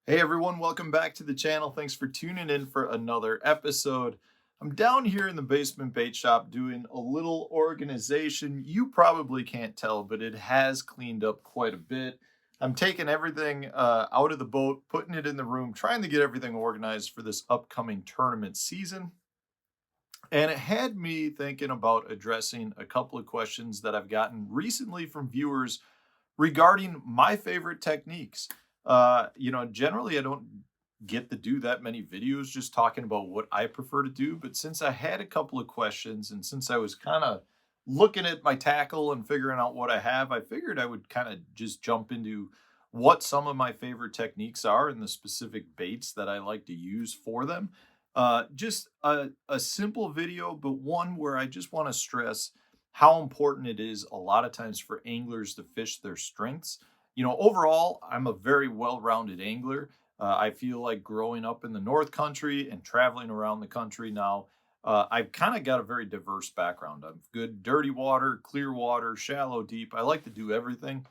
Hey everyone, welcome back to the channel. Thanks for tuning in for another episode. I'm down here in the basement bait shop doing a little organization. You probably can't tell, but it has cleaned up quite a bit. I'm taking everything out of the boat, putting it in the room, trying to get everything organized for this upcoming tournament season. And it had me thinking about addressing a couple of questions that I've gotten recently from viewers regarding my favorite techniques. Generally I don't get to do that many videos just talking about what I prefer to do, but since I had a couple of questions and since I was kind of looking at my tackle and figuring out what I have, I figured I would kind of just jump into what some of my favorite techniques are and the specific baits that I like to use for them. Just a simple video, but one where I just want to stress how important it is a lot of times for anglers to fish their strengths. Overall, I'm a very well-rounded angler. I feel like growing up in the North Country and traveling around the country now, I've kind of got a very diverse background. I'm good dirty water, clear water, shallow, deep. I like to do everything.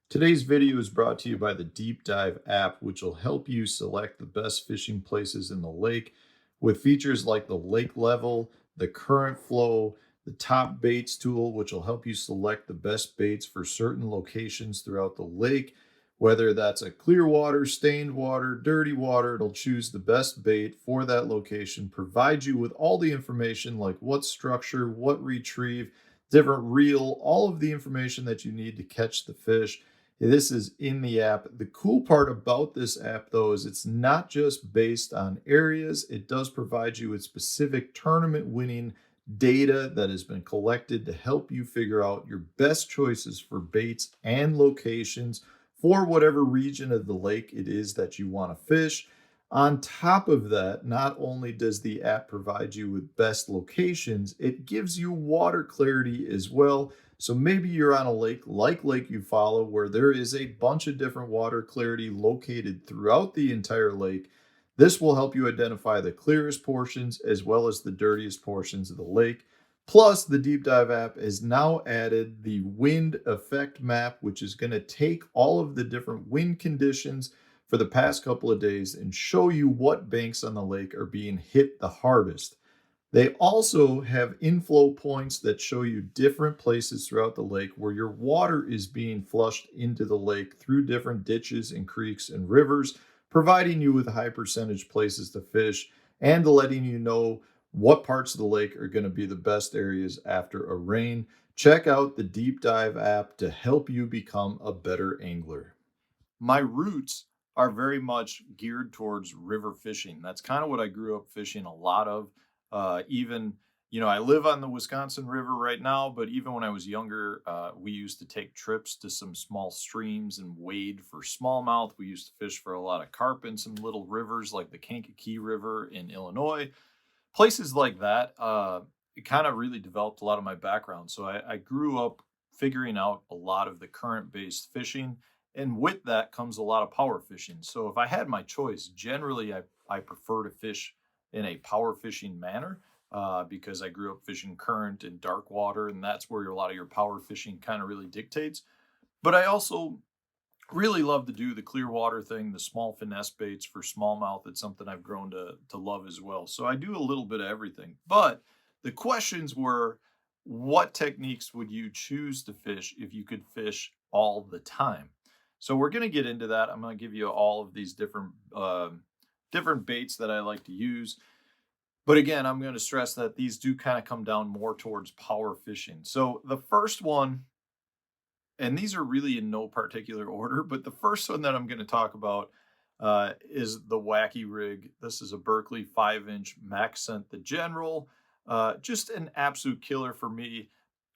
Today's video is brought to you by the Deep Dive app, which will help you select the best fishing places in the lake with features like the lake level, the current flow, the top baits tool, which will help you select the best baits for certain locations throughout the lake. Whether that's a clear water, stained water, dirty water, it'll choose the best bait for that location, provide you with all the information like what structure, what retrieve, different reel, all of the information that you need to catch the fish. This is in the app. The cool part about this app, though, is it's not just based on areas. It does provide you with specific tournament winning data that has been collected to help you figure out your best choices for baits and locations for whatever region of the lake it is that you want to fish. On top of that, not only does the app provide you with best locations, it gives you water clarity as well. So maybe you're on a lake like Lake Eufaula, where there is a bunch of different water clarity located throughout the entire lake. This will help you identify the clearest portions as well as the dirtiest portions of the lake. Plus, the Deep Dive app has now added the wind effect map, which is going to take all of the different wind conditions for the past couple of days and show you what banks on the lake are being hit the hardest. They also have inflow points that show you different places throughout the lake where your water is being flushed into the lake through different ditches and creeks and rivers, providing you with high percentage places to fish and letting you know what parts of the lake are going to be the best areas after a rain. Check out the Deep Dive app to help you become a better angler. My roots are very much geared towards river fishing. That's kind of what I grew up fishing a lot of. I live on the Wisconsin River right now, but even when I was younger, we used to take trips to some small streams and wade for smallmouth. We used to fish for a lot of carp in some little rivers like the Kankakee River in Illinois. Places like that, it kind of really developed a lot of my background. So I grew up figuring out a lot of the current based fishing. And with that comes a lot of power fishing. So if I had my choice, generally I prefer to fish in a power fishing manner because I grew up fishing current and dark water, and that's where a lot of your power fishing kind of really dictates. But I also really love to do the clear water thing, the small finesse baits for smallmouth. It's something I've grown to love as well. So I do a little bit of everything. But the questions were, what techniques would you choose to fish if you could fish all the time? So we're going to get into that. I'm going to give you all of these different baits that I like to use. But again, I'm going to stress that these do kind of come down more towards power fishing. So the first one, and these are really in no particular order, but the first one that I'm going to talk about is the Wacky Rig. This is a Berkeley 5-inch Maxcent the General. Just an absolute killer for me.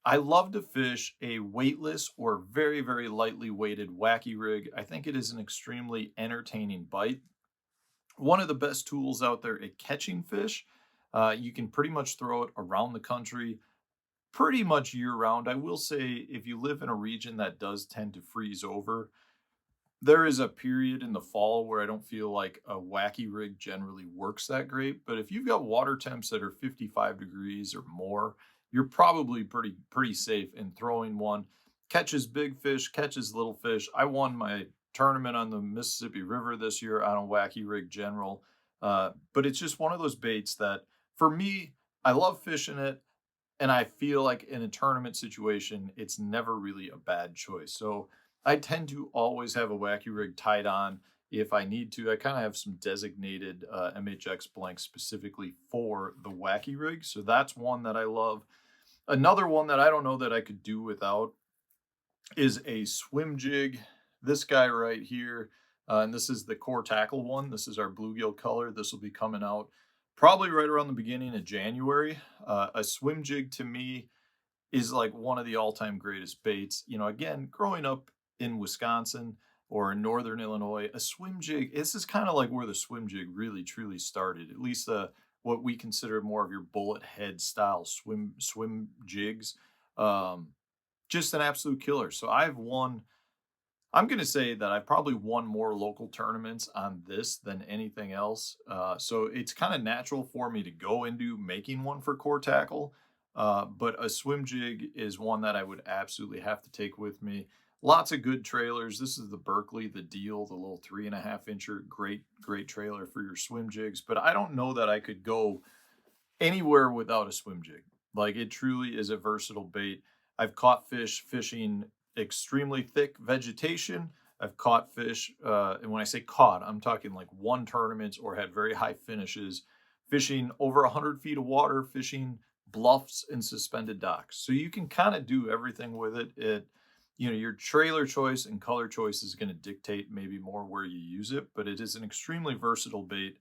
I love to fish a weightless or very, very lightly weighted Wacky Rig. I think it is an extremely entertaining bite. One of the best tools out there at catching fish. You can pretty much throw it around the country pretty much year round. I will say if you live in a region that does tend to freeze over, there is a period in the fall where I don't feel like a Wacky Rig generally works that great. But if you've got water temps that are 55 degrees or more, you're probably pretty safe in throwing one. Catches big fish, catches little fish. I won my tournament on the Mississippi River this year on a wacky rig general. But it's just one of those baits that for me, I love fishing it. And I feel like in a tournament situation, it's never really a bad choice. So I tend to always have a wacky rig tied on if I need to. I kind of have some designated MHX blanks specifically for the wacky rig. So that's one that I love. Another one that I don't know that I could do without is a swim jig. This guy right here, and this is the core tackle one. This is our bluegill color. This will be coming out probably right around the beginning of January. A swim jig to me is like one of the all-time greatest baits. You know, again, growing up in Wisconsin or in northern Illinois, a swim jig, this is kind of like where the swim jig really truly started. At least what we consider more of your bullet head style swim jigs. Um, just an absolute killer. So I'm going to say that I've probably won more local tournaments on this than anything else. So it's kind of natural for me to go into making one for core tackle. But a swim jig is one that I would absolutely have to take with me. Lots of good trailers. This is the Berkeley, the Deal, the little 3.5 incher. Great trailer for your swim jigs. But I don't know that I could go anywhere without a swim jig. Like, it truly is a versatile bait. I've caught fish fishing extremely thick vegetation. I've caught fish, and when I say caught, I'm talking like won tournaments or had very high finishes, fishing over 100 feet of water, fishing bluffs and suspended docks. So you can kind of do everything with it. Your trailer choice and color choice is going to dictate maybe more where you use it, but it is an extremely versatile bait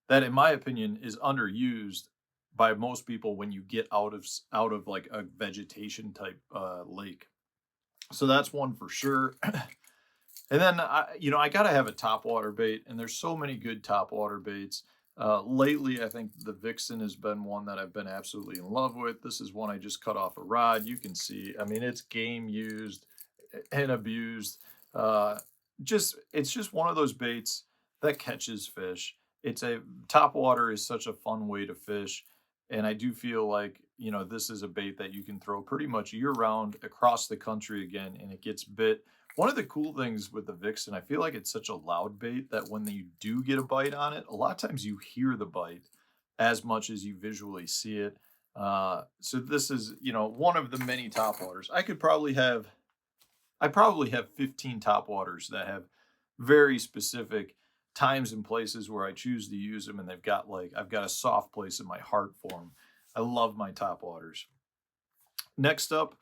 that, in my opinion, is underused by most people when you get out of like a vegetation type lake. So that's one for sure. And then I got to have a topwater bait, and there's so many good topwater baits. Lately, I think the Vixen has been one that I've been absolutely in love with. This is one I just cut off a rod. You can see, I mean, it's game used and abused. It's just one of those baits that catches fish. Topwater is such a fun way to fish. And I do feel like, this is a bait that you can throw pretty much year round across the country again, and it gets bit. One of the cool things with the Vixen, I feel like it's such a loud bait that when you do get a bite on it, a lot of times you hear the bite as much as you visually see it. So this is, one of the many topwaters. I probably have 15 topwaters that have very specific times and places where I choose to use them, and I've got a soft place in my heart for them. I love my topwaters. Next up,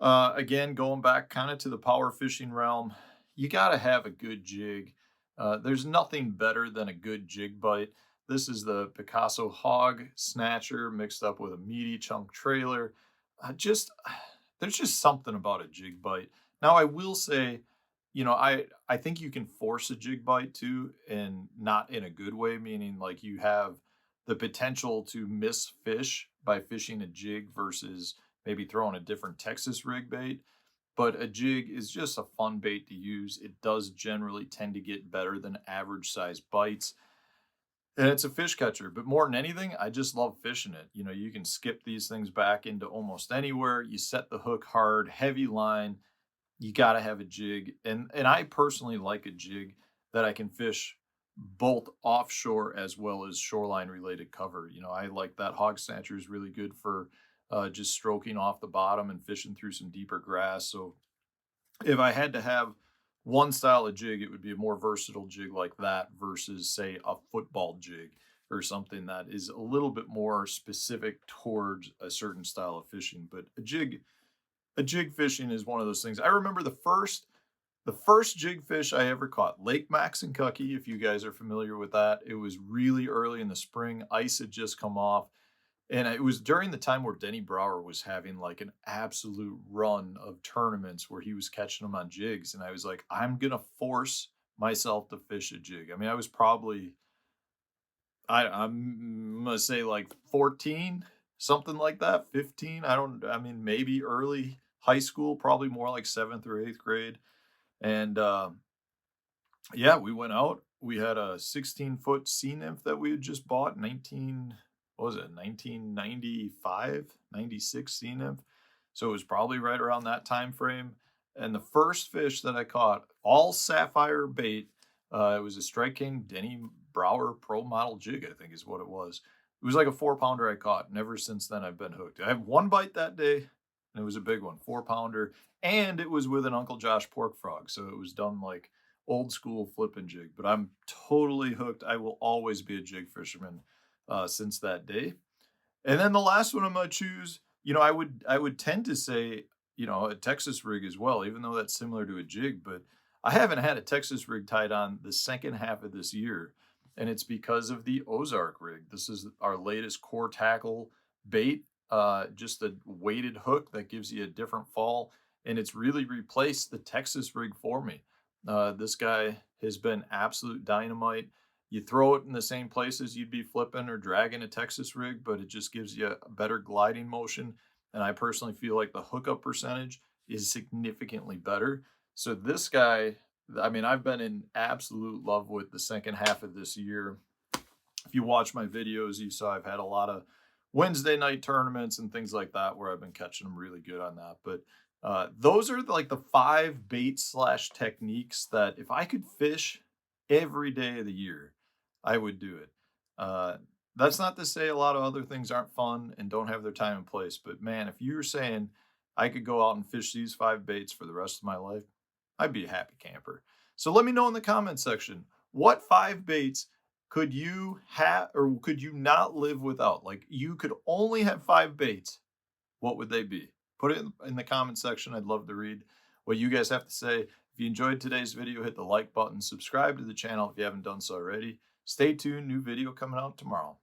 again, going back kind of to the power fishing realm, you got to have a good jig. There's nothing better than a good jig bite. This is the Picasso Hog Snatcher mixed up with a meaty chunk trailer. There's just something about a jig bite. Now, I will say, I think you can force a jig bite too, and not in a good way, meaning like you have the potential to miss fish by fishing a jig versus maybe throwing a different Texas rig bait. But a jig is just a fun bait to use. It does generally tend to get better than average size bites. And it's a fish catcher, but more than anything, I just love fishing it. You can skip these things back into almost anywhere. You set the hook hard, heavy line. You got to have a jig. And I personally like a jig that I can fish both offshore as well as shoreline related cover. I like that hog snatcher is really good for just stroking off the bottom and fishing through some deeper grass. So if I had to have one style of jig, it would be a more versatile jig like that versus, say, a football jig or something that is a little bit more specific towards a certain style of fishing. But a jig fishing is one of those things. I remember the first jig fish I ever caught, Lake Maxinkuckee, if you guys are familiar with that. It was really early in the spring. Ice had just come off. And it was during the time where Denny Brower was having like an absolute run of tournaments where he was catching them on jigs. And I was like, I'm going to force myself to fish a jig. I mean, I was probably, I'm going to say like 14, something like that, 15. Maybe early high school, probably more like 7th or 8th grade. And we went out. We had a 16-foot sea nymph that we had just bought, 1995, 96 sea nymph. So it was probably right around that time frame. And the first fish that I caught, all sapphire bait. It was a Strike King Denny Brower Pro Model jig, I think is what it was. It was like a 4-pounder I caught, and ever since then I've been hooked. I had one bite that day, and it was a big one, 4-pounder, and it was with an Uncle Josh pork frog, so it was done like old school flipping jig. But I'm totally hooked. I will always be a jig fisherman since that day. And then the last one I'm gonna choose, I would tend to say, a Texas rig as well, even though that's similar to a jig, but I haven't had a Texas rig tied on the second half of this year, and it's because of the Ozark rig. This is our latest core tackle bait, just a weighted hook that gives you a different fall, and it's really replaced the Texas rig for me. This guy has been absolute dynamite. You throw it in the same places you'd be flipping or dragging a Texas rig, but it just gives you a better gliding motion. And I personally feel like the hookup percentage is significantly better. So this guy, I mean, I've been in absolute love with the second half of this year. If you watch my videos, you saw I've had a lot of Wednesday night tournaments and things like that where I've been catching them really good on that. But those are like the 5 bait slash techniques that if I could fish every day of the year, I would do it. Uh, that's not to say a lot of other things aren't fun and don't have their time and place, but man, if you were saying I could go out and fish these 5 baits for the rest of my life, I'd be a happy camper. So let me know in the comment section, what 5 baits could you have or could you not live without? Like you could only have 5 baits. What would they be? Put it in the comment section. I'd love to read what you guys have to say. If you enjoyed today's video, hit the like button, subscribe to the channel if you haven't done so already. Stay tuned, new video coming out tomorrow.